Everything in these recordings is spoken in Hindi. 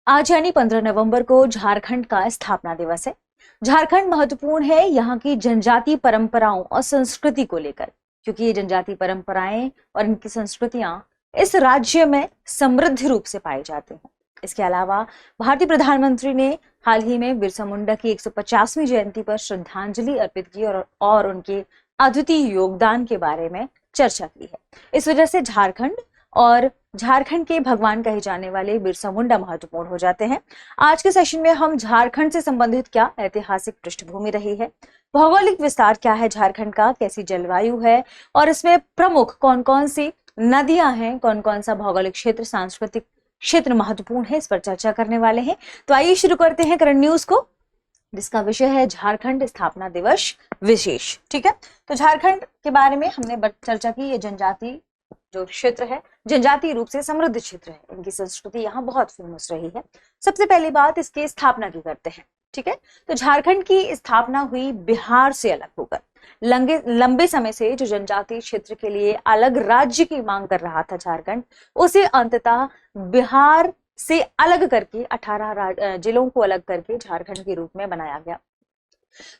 आज यानी 15 नवंबर को झारखंड का स्थापना दिवस है। झारखंड महत्वपूर्ण है यहाँ की जनजातीय परंपराओं और संस्कृति को लेकर, क्योंकि ये जनजातीय परंपराएं और इनकी संस्कृतियां इस राज्य में समृद्ध रूप से पाए जाते हैं। इसके अलावा भारतीय प्रधानमंत्री ने हाल ही में बिरसा मुंडा की 150वीं जयंती पर श्रद्धांजलि अर्पित की और उनके अद्वितीय योगदान के बारे में चर्चा की है। इस वजह से झारखंड के भगवान कहे जाने वाले बिरसा मुंडा महत्वपूर्ण हो जाते हैं। आज के सेशन में हम झारखंड से संबंधित क्या ऐतिहासिक पृष्ठभूमि रही है, भौगोलिक विस्तार क्या है झारखंड का, कैसी जलवायु है और इसमें प्रमुख कौन कौन सी नदियां हैं, कौन कौन सा भौगोलिक क्षेत्र, सांस्कृतिक क्षेत्र महत्वपूर्ण है, इस पर चर्चा करने वाले हैं। तो आइए शुरू करते हैं करंट न्यूज को, जिसका विषय है झारखंड स्थापना दिवस विशेष। ठीक है, तो झारखंड के बारे में हमने चर्चा की। ये जनजाति जो क्षेत्र है, जनजातीय रूप से समृद्ध क्षेत्र है, इनकी संस्कृति यहाँ बहुत फेमस रही है। सबसे पहली बात इसकी स्थापना की करते हैं। ठीक है, तो झारखंड की स्थापना हुई बिहार से अलग होकर। लंबे समय से जो जनजातीय क्षेत्र के लिए अलग राज्य की मांग कर रहा था झारखंड, उसे अंततः बिहार से अलग करके 18 जिलों को अलग करके झारखंड के रूप में बनाया गया।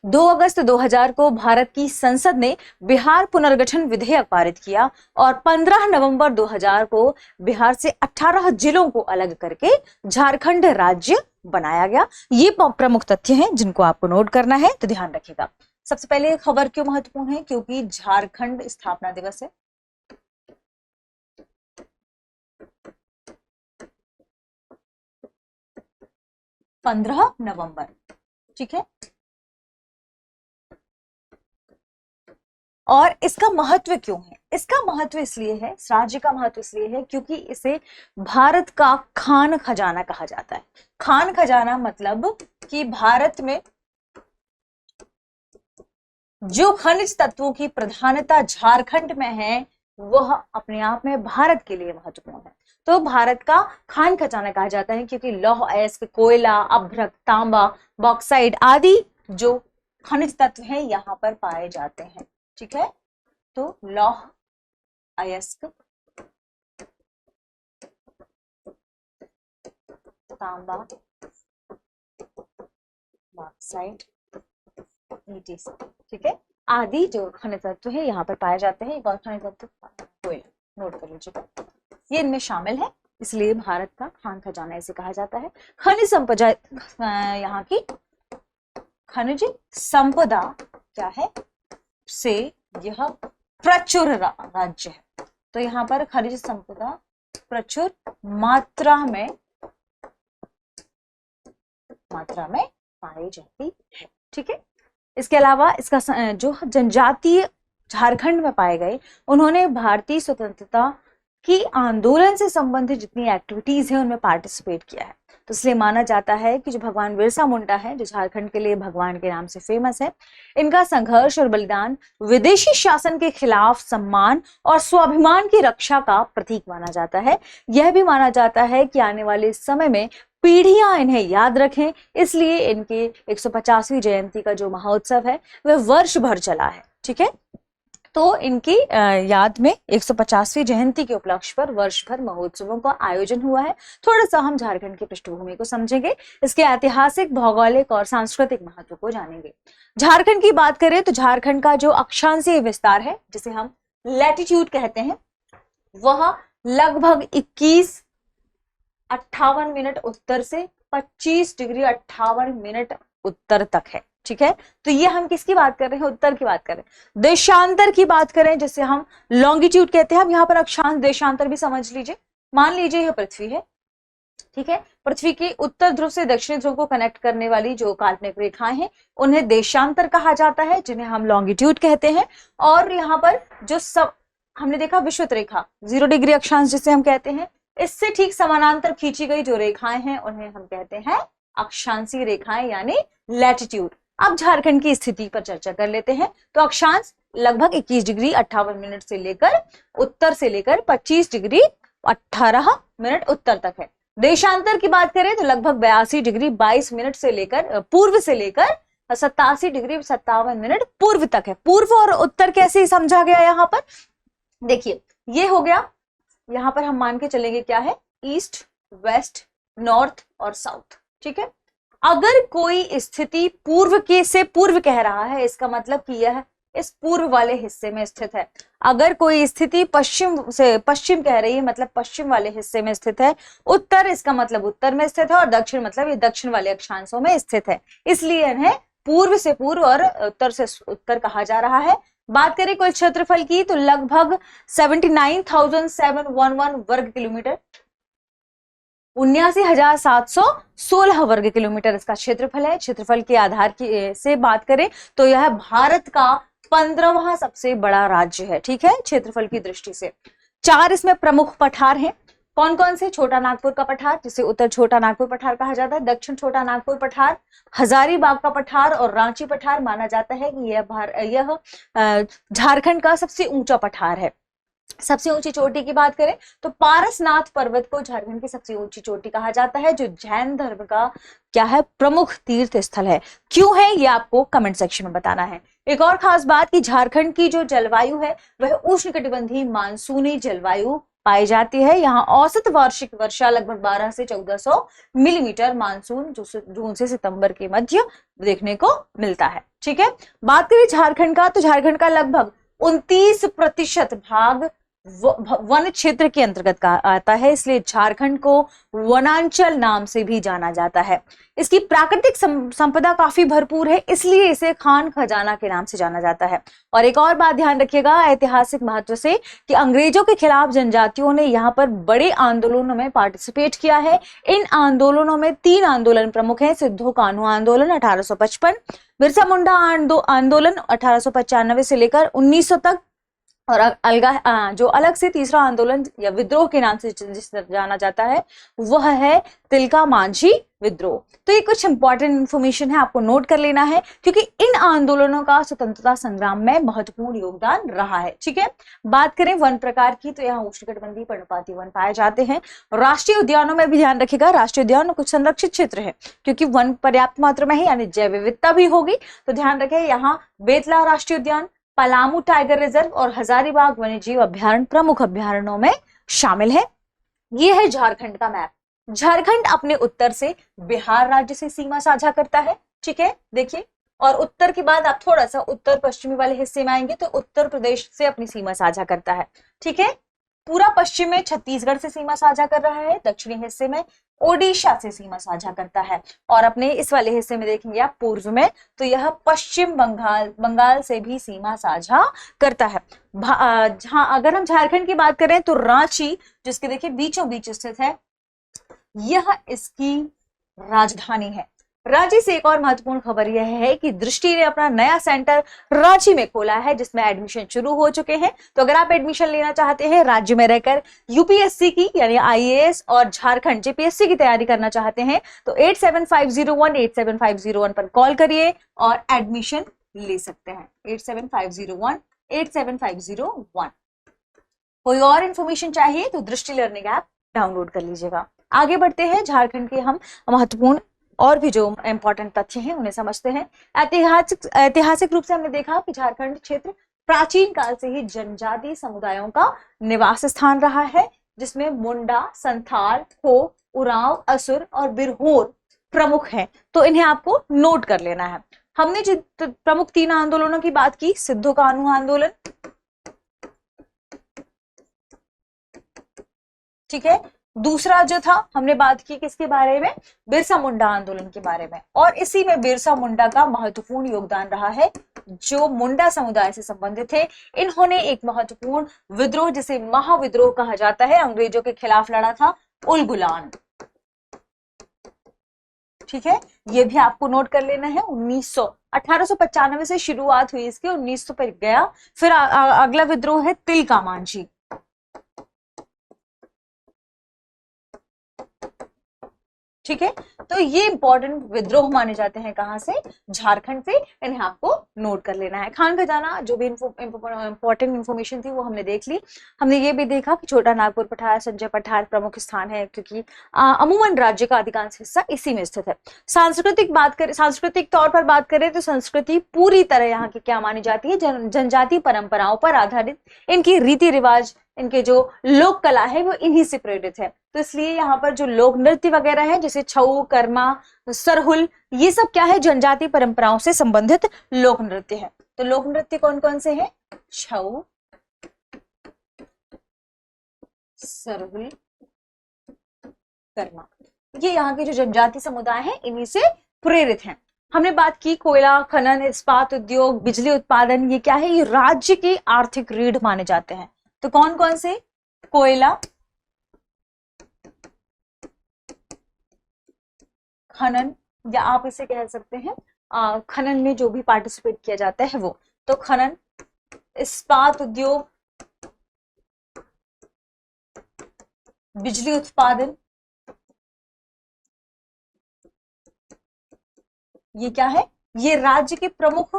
2 अगस्त 2000 को भारत की संसद ने बिहार पुनर्गठन विधेयक पारित किया और 15 नवंबर 2000 को बिहार से 18 जिलों को अलग करके झारखंड राज्य बनाया गया। ये प्रमुख तथ्य हैं जिनको आपको नोट करना है, तो ध्यान रखिएगा। सबसे पहले खबर क्यों महत्वपूर्ण है, क्योंकि झारखंड स्थापना दिवस है। पंद्रह नवंबर, ठीक है। और इसका महत्व क्यों है? इसका महत्व इसलिए है, इस राज्य का महत्व इसलिए है क्योंकि इसे भारत का खान खजाना कहा जाता है। खान खजाना मतलब कि भारत में जो खनिज तत्वों की प्रधानता झारखंड में है, वह अपने आप में भारत के लिए महत्वपूर्ण है। तो भारत का खान खजाना कहा जाता है क्योंकि लौह अयस्क, कोयला, अभ्रक, तांबा, बॉक्साइट आदि जो खनिज तत्व हैं यहाँ पर पाए जाते हैं। ठीक है, तो लौह अयस्क, तांबा, बॉक्साइट, ठीक है, आदि जो खनिज तत्व है यहाँ पर पाए जाते हैं। एक और खनिज तत्व कोयला, नोट कर लीजिएगा, ये इनमें शामिल है, इसलिए भारत का खान खजाना इसे कहा जाता है। खनिज संपदा, यहाँ की खनिज संपदा क्या है से यह प्रचुर राज्य है। तो यहाँ पर खनिज संपदा प्रचुर मात्रा में पाई जाती है। ठीक है, इसके अलावा इसका जो जनजातीय झारखंड में पाए गए, उन्होंने भारतीय स्वतंत्रता की आंदोलन से संबंधित जितनी एक्टिविटीज हैं उनमें पार्टिसिपेट किया है। तो इसलिए माना जाता है कि जो भगवान बिरसा मुंडा है, जो झारखंड के लिए भगवान के नाम से फेमस है, इनका संघर्ष और बलिदान विदेशी शासन के खिलाफ सम्मान और स्वाभिमान की रक्षा का प्रतीक माना जाता है। यह भी माना जाता है कि आने वाले समय में पीढ़ियां इन्हें याद रखें, इसलिए इनके 150वीं जयंती का जो महोत्सव है वह वर्ष भर चला है। ठीक है, तो इनकी याद में 150वीं जयंती के उपलक्ष्य पर वर्ष भर महोत्सवों का आयोजन हुआ है। थोड़ा सा हम झारखंड की पृष्ठभूमि को समझेंगे, इसके ऐतिहासिक, भौगोलिक और सांस्कृतिक महत्व को जानेंगे। झारखंड की बात करें तो झारखंड का जो अक्षांशीय विस्तार है, जिसे हम लैटिट्यूड कहते हैं, वह लगभग 21:58 उत्तर से 25 डिग्री 58 मिनट उत्तर तक है। ठीक है, तो ये हम किसकी बात कर रहे हैं? उत्तर की बात कर रहे हैं। देशांतर की बात करें, जिसे हम लॉन्गिट्यूड कहते हैं, हम यहाँ पर अक्षांश देशांतर भी समझ लीजिए। मान लीजिए यह पृथ्वी है, ठीक है, पृथ्वी के उत्तर ध्रुव से दक्षिणी ध्रुव को कनेक्ट करने वाली जो काल्पनिक रेखाएं हैं उन्हें देशांतर कहा जाता है, जिन्हें हम लॉन्गिट्यूड कहते हैं। और यहाँ पर जो सब हमने देखा विषुवत रेखा 0 डिग्री अक्षांश जिसे हम कहते हैं, इससे ठीक समानांतर खींची गई जो रेखाएं हैं उन्हें हम कहते हैं अक्षांशीय रेखाएं यानी लैटिट्यूड। अब झारखंड की स्थिति पर चर्चा कर लेते हैं। तो अक्षांश लगभग 21 डिग्री 58 मिनट से लेकर उत्तर से लेकर 25 डिग्री 18 मिनट उत्तर तक है। देशांतर की बात करें तो लगभग 82 डिग्री 22 मिनट से लेकर पूर्व से लेकर 87 डिग्री 57 मिनट पूर्व तक है। पूर्व और उत्तर कैसे समझा गया यहाँ पर? देखिए, ये हो गया, यहाँ पर हम मान के चलेंगे क्या है, ईस्ट, वेस्ट, नॉर्थ और साउथ। ठीक है, अगर कोई स्थिति पूर्व के से पूर्व कह रहा है, इसका मतलब कि यह इस पूर्व वाले हिस्से में स्थित है। अगर कोई स्थिति पश्चिम से पश्चिम कह रही है, मतलब पश्चिम वाले हिस्से में स्थित है। उत्तर, इसका मतलब उत्तर में स्थित है। और दक्षिण मतलब ये दक्षिण वाले अक्षांशों में स्थित है, इसलिए इन्हें पूर्व से पूर्व और उत्तर से उत्तर कहा जा रहा है। बात करें कुल क्षेत्रफल की तो लगभग 79,711 वर्ग किलोमीटर, 79,716 वर्ग किलोमीटर इसका क्षेत्रफल है। क्षेत्रफल के आधार की से बात करें तो यह भारत का 15वां सबसे बड़ा राज्य है। ठीक है, क्षेत्रफल की दृष्टि से। 4 इसमें प्रमुख पठार हैं। कौन कौन से? छोटा नागपुर का पठार, जिसे उत्तर छोटा नागपुर पठार कहा जाता है, दक्षिण छोटा नागपुर पठार, हजारीबाग का पठार और रांची पठार। माना जाता है कि यह झारखंड का सबसे ऊंचा पठार है। सबसे ऊंची चोटी की बात करें तो पारसनाथ पर्वत को झारखंड की सबसे ऊंची चोटी कहा जाता है, जो जैन धर्म का क्या है? प्रमुख तीर्थ स्थल है। क्यों है ये आपको कमेंट सेक्शन में बताना है। एक और खास बात कि झारखंड की जो जलवायु है वह उष्णकटिबंधीय मानसूनी जलवायु पाई जाती है। यहाँ औसत वार्षिक वर्षा लगभग 12 से 1400 मिलीमीटर मानसून जो जून से सितंबर के मध्य देखने को मिलता है। ठीक है, बात करें झारखंड का तो झारखंड का लगभग 29% भाग वन क्षेत्र के अंतर्गत का आता है, इसलिए झारखंड को वनांचल नाम से भी जाना जाता है। इसकी प्राकृतिक संपदा काफी भरपूर है, इसलिए इसे खान खजाना के नाम से जाना जाता है। और एक और बात ध्यान रखिएगा ऐतिहासिक महत्व से कि अंग्रेजों के खिलाफ जनजातियों ने यहाँ पर बड़े आंदोलनों में पार्टिसिपेट किया है। इन आंदोलनों में 3 आंदोलन प्रमुख हैं। सिद्धू कान्हू आंदोलन 1855, बिरसा मुंडा आंदोलन 1895 से लेकर 1900 तक, और जो अलग से तीसरा आंदोलन या विद्रोह के नाम से जिसे जाना जाता है वह है तिलका मांझी विद्रोह। तो ये कुछ इंपॉर्टेंट इंफॉर्मेशन है, आपको नोट कर लेना है, क्योंकि इन आंदोलनों का स्वतंत्रता संग्राम में महत्वपूर्ण योगदान रहा है। ठीक है, बात करें वन प्रकार की तो यहाँ उष्णकटिबंधीय पर्णपाती वन पाए जाते हैं। राष्ट्रीय उद्यानों में भी ध्यान रखिएगा, राष्ट्रीय उद्यान में कुछ संरक्षित क्षेत्र है, क्योंकि वन पर्याप्त मात्रा में है यानी जैव विविधता भी होगी। तो ध्यान रखें, यहाँ बेतला राष्ट्रीय उद्यान, पलामू टाइगर रिजर्व और हजारीबाग वन्यजीव अभ्यारण्य प्रमुख अभ्यारण्यों में शामिल है। ये है झारखंड का मैप। झारखंड अपने उत्तर से बिहार राज्य से सीमा साझा करता है। ठीक है, देखिए, और उत्तर के बाद आप थोड़ा सा उत्तर पश्चिमी वाले हिस्से में आएंगे तो उत्तर प्रदेश से अपनी सीमा साझा करता है। ठीक है, पूरा पश्चिम में छत्तीसगढ़ से सीमा साझा कर रहा है, दक्षिणी हिस्से में ओडिशा से सीमा साझा करता है, और अपने इस वाले हिस्से में देखेंगे आप पूर्व में तो यह पश्चिम बंगाल से भी सीमा साझा करता है। अगर हम झारखंड की बात करें तो रांची, जिसके देखिए बीचों बीच स्थित है, यह इसकी राजधानी है। रांची से एक और महत्वपूर्ण खबर यह है कि दृष्टि ने अपना नया सेंटर रांची में खोला है, जिसमें एडमिशन शुरू हो चुके हैं। तो अगर आप एडमिशन लेना चाहते हैं राज्य में रहकर, यूपीएससी की यानी आईएएस और झारखंड जेपीएससी की तैयारी करना चाहते हैं तो 8750187501 पर कॉल करिए और एडमिशन ले सकते हैं। 8750187501। कोई और इंफॉर्मेशन चाहिए तो दृष्टि लर्निंग ऐप डाउनलोड कर लीजिएगा। आगे बढ़ते हैं, झारखंड के हम महत्वपूर्ण और भी जो इंपॉर्टेंट तथ्य हैं उन्हें समझते हैं। ऐतिहासिक रूप से हमने देखा कि झारखंड क्षेत्र प्राचीन काल से ही जनजातीय समुदायों का निवास स्थान रहा है, जिसमें मुंडा, संथाल, हो, उरांव, असुर और बिरहोर प्रमुख हैं। तो इन्हें आपको नोट कर लेना है। हमने जो प्रमुख 3 आंदोलनों की बात की, सिद्धू कान्हू आंदोलन, ठीक है, दूसरा जो था हमने बात की किसके बारे में, बिरसा मुंडा आंदोलन के बारे में, और इसी में बिरसा मुंडा का महत्वपूर्ण योगदान रहा है, जो मुंडा समुदाय से संबंधित थे। इन्होंने एक महत्वपूर्ण विद्रोह जिसे महाविद्रोह कहा जाता है अंग्रेजों के खिलाफ लड़ा था, उल गुलान। ठीक है, ये भी आपको नोट कर लेना है। 1895 से शुरुआत हुई इसकी, 1900 पर गया। फिर अगला विद्रोह है तिलका मांझी। ठीक है, तो ये इंपॉर्टेंट विद्रोह माने जाते हैं कहां से, झारखंड से। इन्हें आपको नोट कर लेना है। खान खजाना जो भी इंपॉर्टेंट इंफॉर्मेशन थी वो हमने देख ली। हमने ये भी देखा कि छोटा नागपुर पठार, संजय पठार प्रमुख स्थान है, क्योंकि अमूमन राज्य का अधिकांश हिस्सा इसी में स्थित है। सांस्कृतिक तौर पर बात करें तो संस्कृति पूरी तरह यहाँ की क्या मानी जाती है, जनजातीय परंपराओं पर आधारित इनकी रीति रिवाज इनके जो लोक कला है वो इन्हीं से प्रेरित है। तो इसलिए यहाँ पर जो लोक नृत्य वगैरह है जैसे छऊ, कर्मा, सरहुल, ये सब क्या है, जनजातीय परंपराओं से संबंधित लोक नृत्य है। तो लोक नृत्य कौन कौन से हैं? छऊ, सरहुल, कर्मा, ये यहाँ के जो जनजाति समुदाय हैं इन्हीं से प्रेरित हैं। हमने बात की कोयला खनन, इस्पात उद्योग, बिजली उत्पादन, ये क्या है, ये राज्य की आर्थिक रीढ़ माने जाते हैं। तो कौन कौन से? कोयला, खनन, या आप इसे कह सकते हैं खनन में जो भी पार्टिसिपेट किया जाता है वो, तो खनन, इस्पात उद्योग, बिजली उत्पादन, ये क्या है, ये राज्य की प्रमुख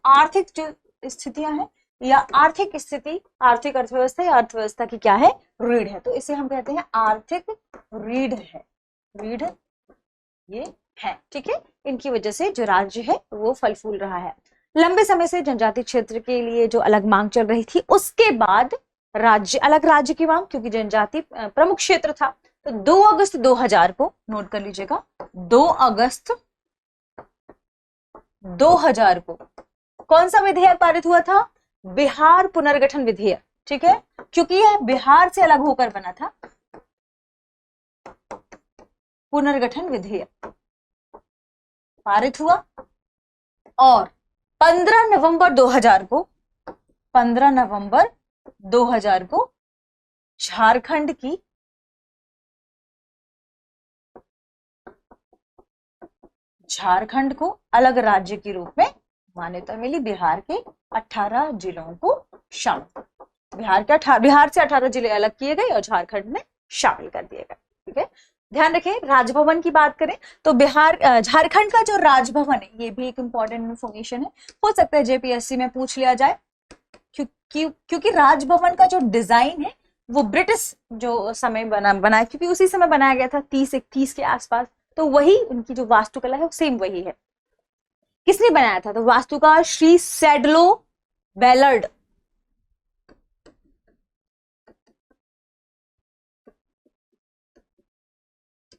आर्थिक जो स्थितियां हैं या आर्थिक स्थिति, आर्थिक अर्थव्यवस्था या अर्थव्यवस्था की क्या है, रीढ़ है। तो इसे हम कहते हैं आर्थिक रीढ़ है, रीढ़ ये है, ठीक है। इनकी वजह से जो राज्य है वो फल फूल रहा है। लंबे समय से जनजातीय क्षेत्र के लिए जो अलग मांग चल रही थी, उसके बाद राज्य, अलग राज्य की मांग, क्योंकि जनजाति प्रमुख क्षेत्र था। तो 2 अगस्त 2000 को नोट कर लीजिएगा, 2 अगस्त 2000 को कौन सा विधेयक पारित हुआ था? बिहार पुनर्गठन विधेयक, ठीक है, क्योंकि यह बिहार से अलग होकर बना था। पुनर्गठन विधेयक पारित हुआ और 15 नवंबर 2000 को, 15 नवंबर 2000 को झारखंड की झारखंड को अलग राज्य के रूप में मान्यता मिली। बिहार के 18 जिलों को शामिल, बिहार से 18 जिले अलग किए गए और झारखंड में शामिल कर दिए गए, ठीक है। ध्यान रखें, राजभवन की बात करें तो बिहार झारखंड का जो राजभवन है, ये भी एक इंपॉर्टेंट इंफॉर्मेशन है, हो सकता है जेपीएससी में पूछ लिया जाए, क्योंकि राजभवन का जो डिजाइन है वो ब्रिटिश जो समय बना क्योंकि उसी समय बनाया गया था 30-31 के आसपास, तो वही उनकी जो वास्तुकला है वो सेम वही है। किसने बनाया था? तो वास्तुकार श्री सैडलो बेलर्ड,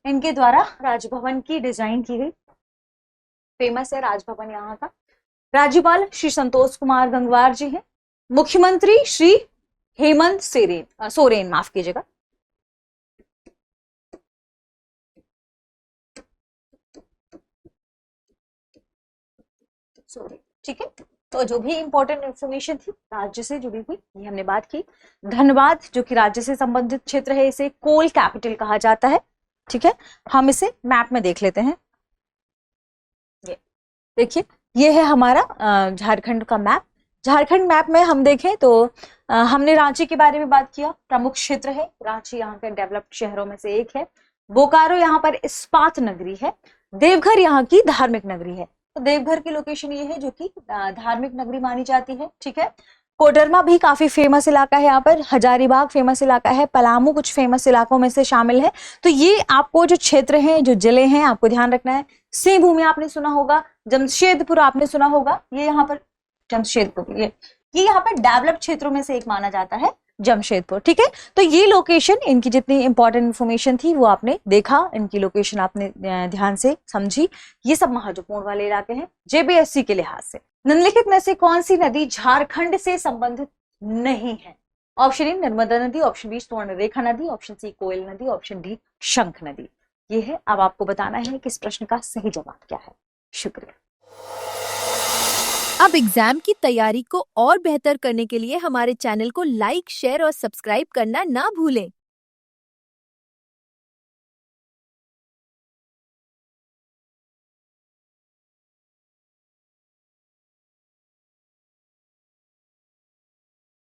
इनके द्वारा राजभवन की डिजाइन की गई। फेमस है राजभवन यहाँ का। राज्यपाल श्री संतोष कुमार गंगवार जी हैं। मुख्यमंत्री श्री हेमंत सोरेन, माफ कीजिएगा, ठीक है। तो जो भी इंपॉर्टेंट इंफॉर्मेशन थी राज्य से जुड़ी हुई ये हमने बात की। धनबाद जो कि राज्य से संबंधित क्षेत्र है, इसे कोल कैपिटल कहा जाता है, ठीक है। हम इसे मैप में देख लेते हैं। ये देखिए, ये है हमारा झारखंड का मैप। झारखंड मैप में हम देखें तो हमने रांची के बारे में बात किया, प्रमुख क्षेत्र है रांची, यहाँ के डेवलप्ड शहरों में से एक है। बोकारो यहाँ पर इस्पात नगरी है। देवघर यहाँ की धार्मिक नगरी है, तो देवघर की लोकेशन ये है जो कि धार्मिक नगरी मानी जाती है, ठीक है। कोडरमा भी काफी फेमस इलाका है, यहाँ पर हजारीबाग फेमस इलाका है, पलामू कुछ फेमस इलाकों में से शामिल है। तो ये आपको जो क्षेत्र हैं, जो जिले हैं, आपको ध्यान रखना है। सिंहभूमि आपने सुना होगा, जमशेदपुर आपने सुना होगा, ये यहाँ पर जमशेदपुर, ये यहाँ पर डेवलप्ड क्षेत्रों में से एक माना जाता है जमशेदपुर, ठीक है। तो ये लोकेशन, इनकी जितनी इंपॉर्टेंट इंफॉर्मेशन थी वो आपने देखा, इनकी लोकेशन आपने ध्यान से समझी। ये सब महत्वपूर्ण वाले इलाके हैं जेबीएससी के लिहाज से। निम्नलिखित में से कौन सी नदी झारखंड से संबंधित नहीं है? ऑप्शन ए नर्मदा नदी, ऑप्शन बी स्वर्णरेखा नदी, ऑप्शन सी कोयल नदी, ऑप्शन डी शंख नदी। ये है, अब आपको बताना है कि इस प्रश्न का सही जवाब क्या है। शुक्रिया। अब एग्जाम की तैयारी को और बेहतर करने के लिए हमारे चैनल को लाइक, शेयर और सब्सक्राइब करना ना भूलें।